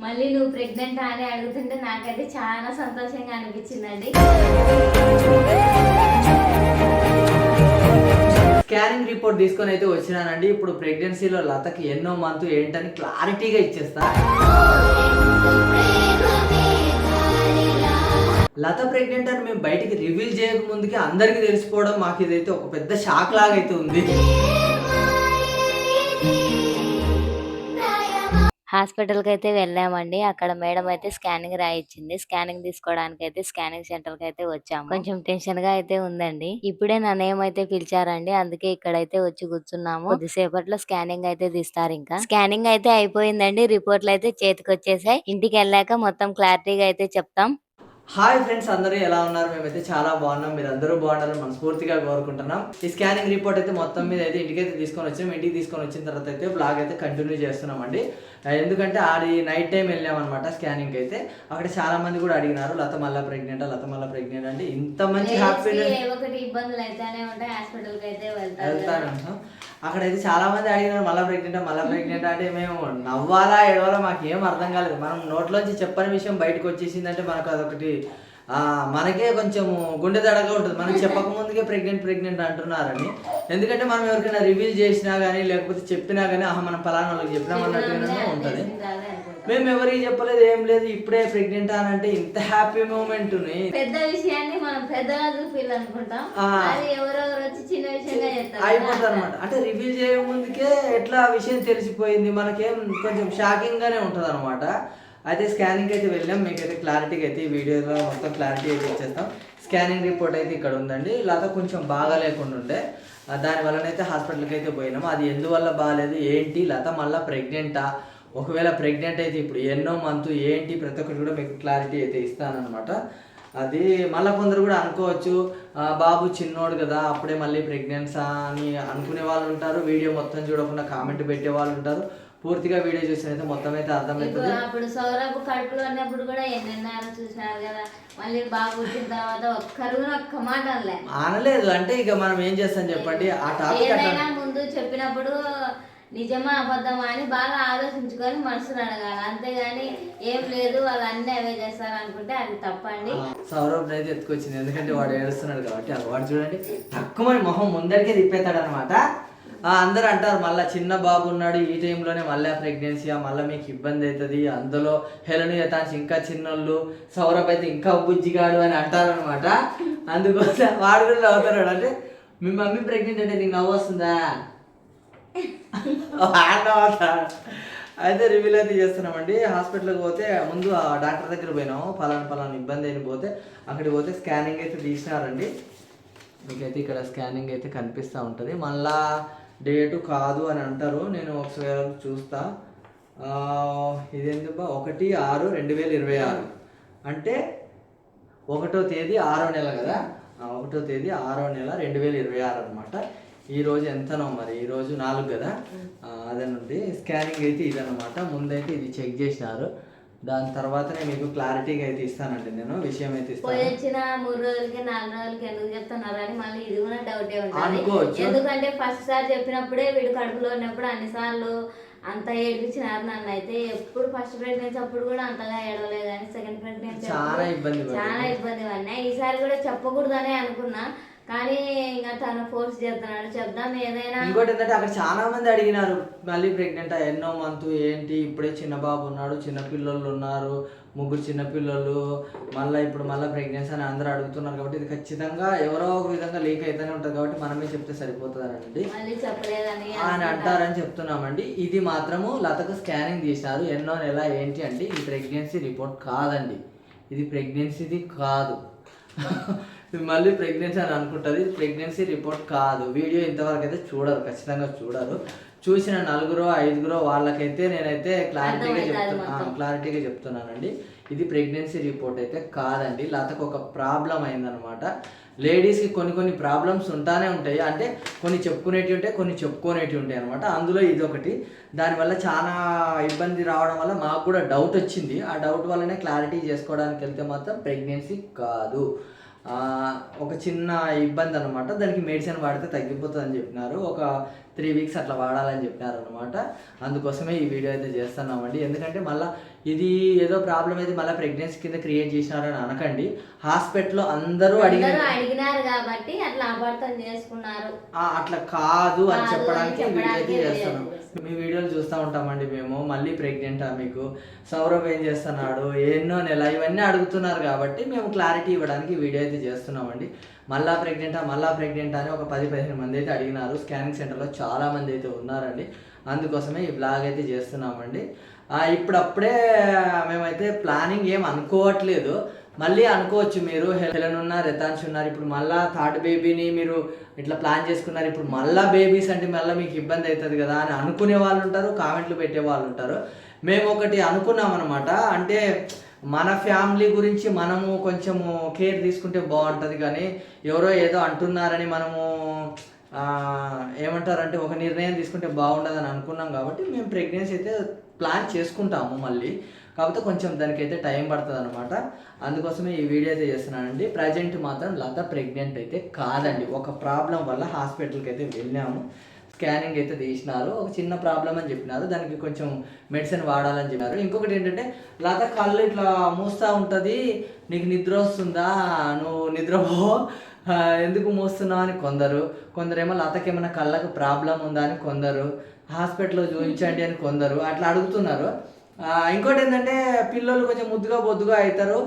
మళ్ళీ నువ్వు ప్రెగ్నెంట్ అని అడుగుతుంటే నాకైతే చాలా సంతోషంగా అనిపించిందండి. స్కానింగ్ రిపోర్ట్ తీసుకొని అయితే వచ్చినానండి. ఇప్పుడు ప్రెగ్నెన్సీలో లతకి ఎన్నో మంత్ ఏంటని క్లారిటీగా ఇచ్చేస్తా. లత ప్రెగ్నెంట్ అని మేము బయటికి రివీల్ చేయక ముందుకే అందరికీ తెలిసిపోవడం మాకు ఇదైతే ఒక పెద్ద షాక్ లాగా అయితే ఉంది. హాస్పిటల్కి అయితే వెళ్ళామండి. అక్కడ మేడం అయితే స్కానింగ్ రాయిచ్చింది. స్కానింగ్ తీసుకోవడానికి అయితే స్కానింగ్ సెంటర్ కి అయితే వచ్చాము. కొంచెం టెన్షన్ గా అయితే ఉందండి. ఇప్పుడే నా నేమ్ అయితే పిలిచారండి. అందుకే ఇక్కడైతే వచ్చి కూర్చున్నాము. కొద్దిసేపట్లో స్కానింగ్ అయితే తీస్తారు. ఇంకా స్కానింగ్ అయితే అయిపోయిందండి. రిపోర్ట్లు అయితే చేతికి వచ్చేసాయి. ఇంటికి వెళ్ళాక మొత్తం క్లారిటీగా అయితే చెప్తాం. హాయ్ ఫ్రెండ్స్, అందరూ ఎలా ఉన్నారు? మేమైతే చాలా బాగున్నాం. మీరు అందరూ బాగుండాలని మనస్ఫూర్తిగా కోరుకుంటున్నాం. ఈ స్కానింగ్ రిపోర్ట్ అయితే మొత్తం మీద అయితే ఇంటికైతే తీసుకొని వచ్చాం. ఇంటికి తీసుకొని వచ్చిన తర్వాత అయితే బ్లాగ్ అయితే కంటిన్యూ చేస్తున్నామండి. ఎందుకంటే ఆడి నైట్ టైం వెళ్ళామన్నమాట స్కానింగ్ అయితే. అక్కడ చాలా మంది కూడా అడిగినారు, లత మళ్ళీ ప్రెగ్నెంట్ అంటే ఇంత మంచి హ్యాపీ ఇబ్బందులు అయితేనే ఉంటాయి. హాస్పిటల్కి అయితే వెళ్తాను. అక్కడైతే చాలా మంది అడిగినారు మళ్ళీ ప్రెగ్నెంట్ అంటే మేము నవ్వాలా ఏడవాలా మాకు ఏం అర్థం కాలేదు. మనం నోట్లోంచి చెప్పని విషయం బయటకు వచ్చేసిందంటే మనకు అదొకటి మనకే కొంచెం గుండె దడగా ఉంటుంది. మనకి చెప్పక ముందుకే ప్రెగ్నెంట్ అంటున్నారని. ఎందుకంటే మనం ఎవరికైనా రివీల్ చేసినా కానీ లేకపోతే చెప్పినా కానీ మనం పలానా వాళ్ళకి చెప్పినాం అన్నట్టుగానే ఉంటుంది. మేము ఎవరికి చెప్పలేదు, ఏం లేదు. ఇప్పుడే ప్రెగ్నెంట్ అని అంటే ఇంత హ్యాపీ మూమెంట్ పెద్ద విషయాన్ని మనం పెద్దగా చూపించాలనుకుంటాం, ఎవరెవరు వచ్చి చిన్న విషయంగా అయిపోతారు అనమాట. అంటే రివీల్ చేయక ముందుకే ఎట్లా విషయం తెలిసిపోయింది మనకేం కొంచెం షాకింగ్ గానే ఉంటది అనమాట. అయితే స్కానింగ్ అయితే వెళ్ళాం. మీకైతే క్లారిటీగా అయితే ఈ వీడియోలో మొత్తం క్లారిటీ అయితే ఇచ్చేస్తాం. స్కానింగ్ రిపోర్ట్ అయితే ఇక్కడ ఉందండి. లత కొంచెం బాగా లేకుండా ఉండే, దానివల్లనైతే హాస్పిటల్కి అయితే పోయినాము. అది ఎందువల్ల బాగాలేదు ఏంటి, లత మళ్ళీ ప్రెగ్నెంటా, ఒకవేళ ప్రెగ్నెంట్ అయితే ఇప్పుడు ఎన్నో మంత్ ఏంటి, ప్రతి ఒక్కటి కూడా మీకు క్లారిటీ అయితే ఇస్తానన్నమాట. అది మళ్ళీ కొందరు కూడా అనుకోవచ్చు, బాబు చిన్నోడు కదా అప్పుడే మళ్ళీ ప్రెగ్నెన్సా అని అనుకునే వాళ్ళు ఉంటారు. వీడియో మొత్తం చూడకుండా కామెంట్ పెట్టే వాళ్ళు ఉంటారు. పూర్తిగా వీడియో చూసినైతే మొత్తం అయితే అర్థమవుతుంది. అప్పుడు సౌరభ్ కడుపులో ఉన్నప్పుడు కూడా ఎన్నెన్నారో చూసినారు కదా, మళ్ళీ బాబు పుట్టిన తర్వాత ఒక్క మాట అనలేదు. అంటే ఇక మనం ఏం చేస్తాం చెప్పండి, ఆ టాపిక్ ఏదైనా ముందు చెప్పినప్పుడు నిజమా అబద్ధమా అని బాగా ఆలోచించుకొని మనసును అడగాలి. అంతేగాని ఏం లేదు వాళ్ళు అన్ని అవే చేస్తారు అనుకుంటే అది తప్పండి. సౌరభ్ అయితే ఎత్తుకొచ్చింది, ఎందుకంటే వాడు ఏడుస్తున్నాడు కాబట్టి. వాడు చూడండి తక్కువ మొహం ముందరికే తిప్పేస్తాడు అనమాట. అందరూ అంటారు మళ్ళీ చిన్న బాబు ఉన్నాడు ఈ టైంలోనే మళ్ళీ ప్రెగ్నెన్సీ, మళ్ళీ మీకు ఇబ్బంది అవుతుంది. అందులో హెలను యతాన్స్ ఇంకా చిన్నోళ్ళు, సౌరభ్ అయితే ఇంకా బుజ్జిగాడు అని అంటారు అనమాట. అందుకోసం వాడు కూడా నవ్వుతున్నాడు. అంటే మీ మమ్మీ ప్రెగ్నెంట్ అంటే నీకు నవ్వు వస్తుందా? అయితే రివ్యూలు అయితే చేస్తున్నామండి. హాస్పిటల్కి పోతే ముందు ఆ డాక్టర్ దగ్గర పోయినాము, ఫలానా ఇబ్బంది అయిన పోతే అక్కడికి పోతే స్కానింగ్ అయితే తీసినారండి. మీకైతే ఇక్కడ స్కానింగ్ అయితే కనిపిస్తూ ఉంటుంది. మళ్ళా డేటు కాదు అని అంటారు. నేను ఒకసారి చూస్తా. ఇదేందుకు 1/6/2026 అంటే 1వ తేదీ 6వ నెల కదా, 1వ తేదీ 6వ నెల 2026 అనమాట. ఈరోజు ఎంతనో మరి, ఈరోజు 4 కదా, అదనండి. స్కానింగ్ అయితే ఇదనమాట. ముందైతే ఇది చెక్ చేసినారు, దాని తర్వాతనే మీకు క్లారిటీగా అయితే ఇస్తానండి. నేను విషయం అయితే ఇస్తాను. 3 రోజులకి 4 రోజులకి ఎందుకు చెప్తున్నారు అని మళ్ళీ ఇది కూడా డౌటే ఉంటుంది. ఎందుకంటే ఫస్ట్ సారి చెప్పినప్పుడే వీడు కడుపులో ఉన్నప్పుడు అన్నిసార్లు అంత ఏడిపించినారు నన్ను. అయితే ఎప్పుడు ఫస్ట్ ప్రెగ్నెన్సీ అప్పుడు కూడా అంతగా ఏడవలేదు, కానీ సెకండ్ ప్రెగ్నెన్సీ చాలా ఇబ్బంది పడినాయి. ఈసారి కూడా చెప్పకూడదనే అనుకున్నా, కానీ ఇంకా తను ఫోర్స్ చేస్తున్నాడు చెప్దాం ఏదైనా. ఇంకోటి ఏంటంటే అక్కడ చాలా మంది అడిగినారు మళ్ళీ ప్రెగ్నెంట్ ఎన్నో మంత్ ఏంటి, ఇప్పుడే చిన్న బాబు ఉన్నాడు, చిన్నపిల్లలు ఉన్నారు, 3 చిన్నపిల్లలు, ఇప్పుడు మళ్ళీ ప్రెగ్నెన్సీ అని అందరూ అడుగుతున్నారు. కాబట్టి ఇది ఖచ్చితంగా ఎవరో ఒక విధంగా లీక్ అయితేనే ఉంటుంది. కాబట్టి మనమే చెప్తే సరిపోతుందనండి అని అంటారని చెప్తున్నామండి. ఇది మాత్రము లతకు స్కానింగ్ తీసినారు, ఎన్నో నెల ఏంటి అంటే ఇది ప్రెగ్నెన్సీ రిపోర్ట్ కాదండి, ఇది ప్రెగ్నెన్సీది కాదు. మళ్ళీ ప్రెగ్నెన్సీ అని అనుకుంటుంది, ప్రెగ్నెన్సీ రిపోర్ట్ కాదు. వీడియో ఇంతవరకు అయితే చూడరు, ఖచ్చితంగా చూడరు. చూసిన 4-5 వాళ్ళకైతే నేనైతే క్లారిటీగా చెప్తున్నానండి. ఇది ప్రెగ్నెన్సీ రిపోర్ట్ అయితే కాదండి. లతకు ఒక ప్రాబ్లం అయిందనమాట. లేడీస్కి కొన్ని ప్రాబ్లమ్స్ ఉంటానే ఉంటాయి. అంటే కొన్ని చెప్పుకునేటివి ఉంటాయి, కొన్ని చెప్పుకోనేటివి ఉంటాయి అనమాట. అందులో ఇది ఒకటి. దానివల్ల చాలా ఇబ్బంది రావడం వల్ల మాకు కూడా డౌట్ వచ్చింది. ఆ డౌట్ వల్లనే క్లారిటీ చేసుకోవడానికి వెళ్తే మాత్రం ప్రెగ్నెన్సీ కాదు, ఒక చిన్న ఇబ్బంది అనమాట. దానికి మెడిసిన్ వాడితే తగ్గిపోతుంది అని చెప్పినారు. ఒక 3 వీక్స్ అట్లా వాడాలని చెప్పినారు అనమాట. అందుకోసమే ఈ వీడియో అయితే చేస్తున్నామండి. ఎందుకంటే మళ్ళీ ఇది ఏదో ప్రాబ్లం అయితే మళ్ళీ ప్రెగ్నెన్సీ కింద క్రియేట్ చేసినారని అనకండి. హాస్పిటల్లో అందరూ అడిగినారు కాబట్టి అట్లా అపార్థం చేసుకున్నారు. అట్లా కాదు అని చెప్పడానికి వీడియో అయితే చేస్తున్నాం. మీ వీడియోలు చూస్తూ ఉంటామండి మేము. మళ్ళీ ప్రెగ్నెంటా మీకు, సౌరభ్ ఏం చేస్తున్నాడు, ఎన్నో నెల, ఇవన్నీ అడుగుతున్నారు కాబట్టి మేము క్లారిటీ ఇవ్వడానికి వీడియో అయితే చేస్తున్నామండి. మళ్ళా ప్రెగ్నెంటా అని ఒక 10-15 మంది అయితే అడిగినారు. స్కానింగ్ సెంటర్లో చాలా మంది అయితే ఉన్నారండి. అందుకోసమే ఈ బ్లాగ్ అయితే చేస్తున్నామండి. ఇప్పుడప్పుడే మేమైతే ప్లానింగ్ ఏం అనుకోవట్లేదు. మళ్ళీ అనుకోవచ్చు మీరు, హెలెన్ ఉన్నారు, రితాన్ష్ ఉన్నారు, ఇప్పుడు మళ్ళీ థర్డ్ బేబీని మీరు ఇట్లా ప్లాన్ చేసుకున్నారు, ఇప్పుడు మళ్ళీ బేబీస్ అంటే మళ్ళీ మీకు ఇబ్బంది అవుతుంది కదా అని అనుకునే వాళ్ళు ఉంటారు, కామెంట్లు పెట్టే వాళ్ళు ఉంటారు. మేము ఒకటి అనుకున్నాం అనమాట. అంటే మన ఫ్యామిలీ గురించి మనము కొంచెము కేర్ తీసుకుంటే బాగుంటుంది, కానీ ఎవరో ఏదో అంటున్నారని మనము ఏమంటారంటే ఒక నిర్ణయం తీసుకుంటే బాగుండదని అనుకున్నాం. కాబట్టి మేము ప్రెగ్నెన్సీ అయితే ప్లాన్ చేసుకుంటాము మళ్ళీ, కాకపోతే కొంచెం దానికైతే టైం పడుతుంది అనమాట. అందుకోసమే ఈ వీడియో అయితే చేస్తున్నానండి. ప్రజెంట్ మాత్రం లత ప్రెగ్నెంట్ అయితే కాదండి. ఒక ప్రాబ్లం వల్ల హాస్పిటల్కి అయితే వెళ్ళాము, స్కానింగ్ అయితే తీసినారు. ఒక చిన్న ప్రాబ్లం అని చెప్పినారు, దానికి కొంచెం మెడిసిన్ వాడాలని చెప్పినారు. ఇంకొకటి ఏంటంటే లత కళ్ళు ఇట్లా మూస్తూ ఉంటుంది, నీకు నిద్ర వస్తుందా, నువ్వు నిద్రపో, ఎందుకు మూస్తున్నావు అని కొందరేమో లతకి ఏమైనా కళ్ళకు ప్రాబ్లం ఉందా అని కొందరు, హాస్పిటల్లో చూపించండి అని కొందరు అట్లా అడుగుతున్నారు. ఇంకోటి ఏంటంటే పిల్లలు కొంచెం ముద్దుగా బొద్దుగా అవుతారు,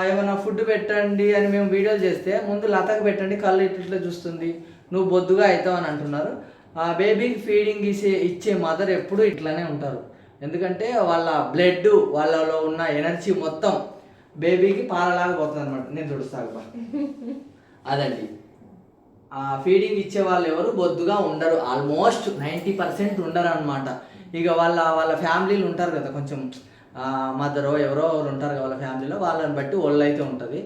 ఏమైనా ఫుడ్ పెట్టండి అని మేము వీడియోలు చేస్తే ముందు లతకు పెట్టండి, కళ్ళు ఇట్లా చూస్తుంది, నువ్వు బొద్దుగా అవుతావు అని అంటున్నారు. బేబీకి ఫీడింగ్ ఇచ్చే మదర్ ఎప్పుడూ ఇట్లానే ఉంటారు. ఎందుకంటే వాళ్ళ బ్లడ్, వాళ్ళలో ఉన్న ఎనర్జీ మొత్తం బేబీకి పాలలాగా పోతుంది అనమాట. నేను తుడుస్తాను అదండి. ఫీడింగ్ ఇచ్చే వాళ్ళు ఎవరు బొద్దుగా ఉండరు, ఆల్మోస్ట్ 90% ఉండరు అనమాట. ఇక వాళ్ళ ఫ్యామిలీలు ఉంటారు కదా, కొంచెం మదరో ఎవరో ఉంటారు కదా వాళ్ళ ఫ్యామిలీలో, వాళ్ళని బట్టి ఒళ్ళు అయితే ఉంటుంది.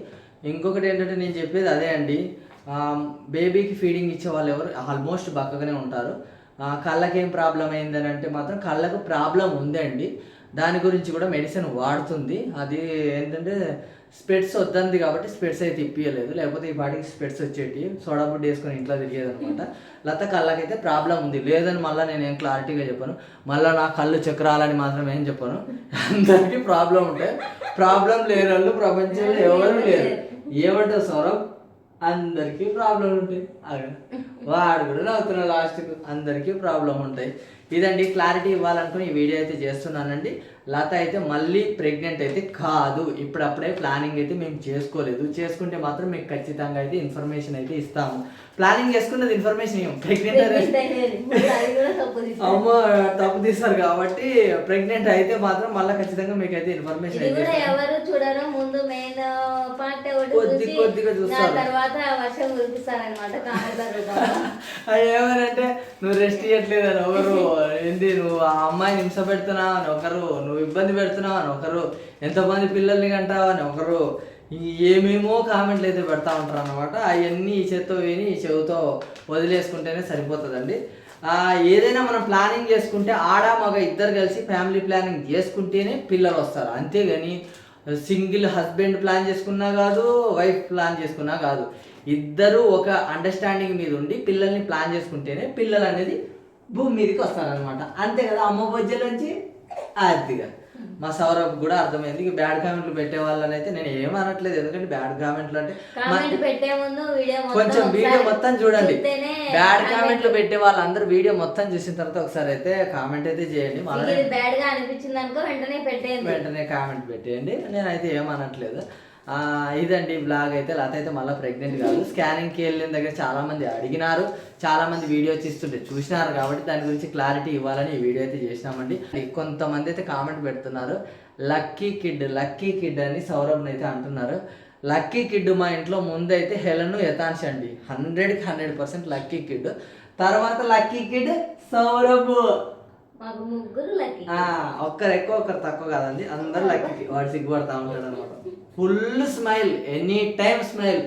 ఇంకొకటి ఏంటంటే నేను చెప్పేది అదే అండి, బేబీకి ఫీడింగ్ ఇచ్చే వాళ్ళు ఎవరు ఆల్మోస్ట్ బక్కగానే ఉంటారు. కళ్ళకేం ప్రాబ్లం అయిందని అంటే మాత్రం కళ్ళకు ప్రాబ్లం ఉందండి, దాని గురించి కూడా మెడిసిన్ వాడుతుంది. అది ఏంటంటే స్పెట్స్ వద్దంది కాబట్టి స్పెట్స్ అయితే ఇప్పియలేదు, లేకపోతే ఈ పాటికి స్పెట్స్ వచ్చేటి, సోడా బుడ్డి వేసుకొని ఇంట్లో తిరిగేది అనమాట. లత కళ్ళకైతే ప్రాబ్లం ఉంది లేదని మళ్ళీ నేను ఏం క్లారిటీగా చెప్పాను, మళ్ళీ నా కళ్ళు చక్రాలని మాత్రం ఏం చెప్పాను. అందరికీ ప్రాబ్లం ఉంటాయి, ప్రాబ్లం లేని వాళ్ళు ప్రపంచంలో ఎవరు లేరు. ఏమంటారు సౌరభ్, అందరికీ ప్రాబ్లం ఉంటాయి. వాడు కూడా నవ్వుతున్నాడు లాస్ట్కు, అందరికీ ప్రాబ్లం ఉంటాయి. ఇదండి క్లారిటీ ఇవ్వాలనుకుని ఈ వీడియో అయితే చేస్తున్నానండి. లత అయితే మళ్ళీ ప్రెగ్నెంట్ అయితే కాదు, ఇప్పుడప్పుడే ప్లానింగ్ అయితే మేము చేసుకోలేదు. చేసుకుంటే మాత్రం మీకు ఖచ్చితంగా అయితే ఇన్ఫర్మేషన్ అయితే ఇస్తాము. ప్లానింగ్ చేసుకున్నది ఇన్ఫర్మేషన్ ఏం ప్రెగ్నెంట్ అమ్మ తప్పు తీస్తారు కాబట్టి ప్రెగ్నెంట్ అయితే మాత్రం మళ్ళీ ఖచ్చితంగా మీకు అయితే ఇన్ఫర్మేషన్ అయితే ఎవరు చూడరు, ముందు మెయిన్ పార్ట్ కొద్దిగా చూస్తారు, తర్వాత వర్షం కురిపిస్తారనమాట. ఏమనంటే నువ్వు రెస్ట్ ఇవ్వట్లేదని ఒకరు, ఏంటి నువ్వు ఆ అమ్మాయిని హింస పెడుతున్నావు అని ఒకరు, నువ్వు ఇబ్బంది పెడుతున్నావు అని ఒకరు, ఎంతమంది పిల్లల్ని కంటావు అని ఒకరు, ఏమేమో కామెంట్లు అయితే పెడతా ఉంటారు అనమాట. అవన్నీ ఈ చేత్తో విని ఈ చెవితో వదిలేసుకుంటేనే సరిపోతుందండి. ఏదైనా మనం ప్లానింగ్ చేసుకుంటే ఆడ మగ ఇద్దరు కలిసి ఫ్యామిలీ ప్లానింగ్ చేసుకుంటేనే పిల్లలు వస్తారు, అంతేగాని సింగిల్ హస్బెండ్ ప్లాన్ చేసుకున్నా కాదు, వైఫ్ ప్లాన్ చేసుకున్నా కాదు. ఇద్దరు ఒక అండర్స్టాండింగ్ మీద ఉండి పిల్లల్ని ప్లాన్ చేసుకుంటేనే పిల్లలు అనేది భూమి మీదకి వస్తారనమాట. అంతే కదా, అమ్మ బొజ్జల నుంచి అదిగా మా సౌరభ్ కూడా అర్థమైంది. బ్యాడ్ కామెంట్లు పెట్టే వాళ్ళని అయితే నేను ఏమనట్లేదు, ఎందుకంటే బ్యాడ్ కామెంట్లు అంటే కొంచెం వీడియో మొత్తం చూడండి. బ్యాడ్ కామెంట్లు పెట్టే వాళ్ళందరూ వీడియో మొత్తం చూసిన తర్వాత ఒకసారి అయితే కామెంట్ అయితే చేయండి, వెంటనే కామెంట్ పెట్టేయండి. నేనైతే ఏమనట్లేదు. ఇదండి బ్లాగ్ అయితే. లత అయితే మళ్ళీ ప్రెగ్నెంట్ కాదు, స్కానింగ్కి వెళ్ళిన దగ్గర చాలామంది అడిగినారు, చాలామంది వీడియో తీస్తుంటే చూసినారు కాబట్టి దాని గురించి క్లారిటీ ఇవ్వాలని ఈ వీడియో అయితే చేసినామండి. కొంతమంది అయితే కామెంట్ పెడుతున్నారు, లక్కీ కిడ్ అని సౌరభ్ని అయితే అంటున్నారు. లక్కీ కిడ్ మా ఇంట్లో ముందైతే హెలెన్ యథాంశ్ అండి, 100% లక్కీ కిడ్. తర్వాత లక్కీ కిడ్ సౌరభ్. ఒక్కరు ఎక్కువ ఒకరు తక్కువ కాదండి, అందరు లక్కీ. వాడు సిగ్గుపడతా ఉంటాడు అనమాట. Full smile, any time smile.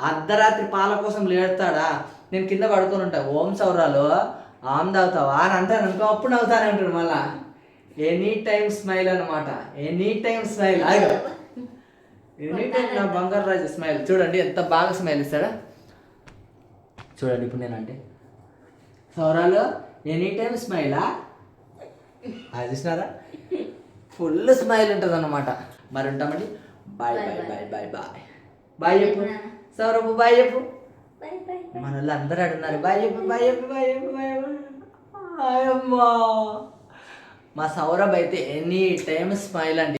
అర్ధరాత్రి పాల కోసం లేడతాడా, నేను కింద పడుకొని ఉంటా, ఓం సౌరాలు ఆమ్ తాగుతావా అని అంటాను అనుకో, అప్పుడు నవ్వుతానే ఉంటాడు మళ్ళా. ఎనీ టైం స్మైల్ అనమాట, any time smile. Any time నా బంగారు రాజు స్మైల్. చూడండి ఎంత బాగా స్మైల్ ఇస్తాడా చూడండి. ఇప్పుడు నేనంటే సౌరాలు ఎనీ టైం స్మైలా, అది చూసినారా? ఫుల్ స్మైల్ ఉంటుంది అనమాట. మరి ఉంటామండి. Bye bye bye bye bye bye చెప్పు సౌరభ్, బాయ్ చెప్పు. మన వాళ్ళు అందరూ అడుగున్నారు బాయ్ చెప్పు బాయ్ చెప్పు బాయ్ చెప్పు బాయ్ చెప్పు. అమ్మా మా సౌరభ్ అయితే ఎనీ టైం స్మైల్ అండి.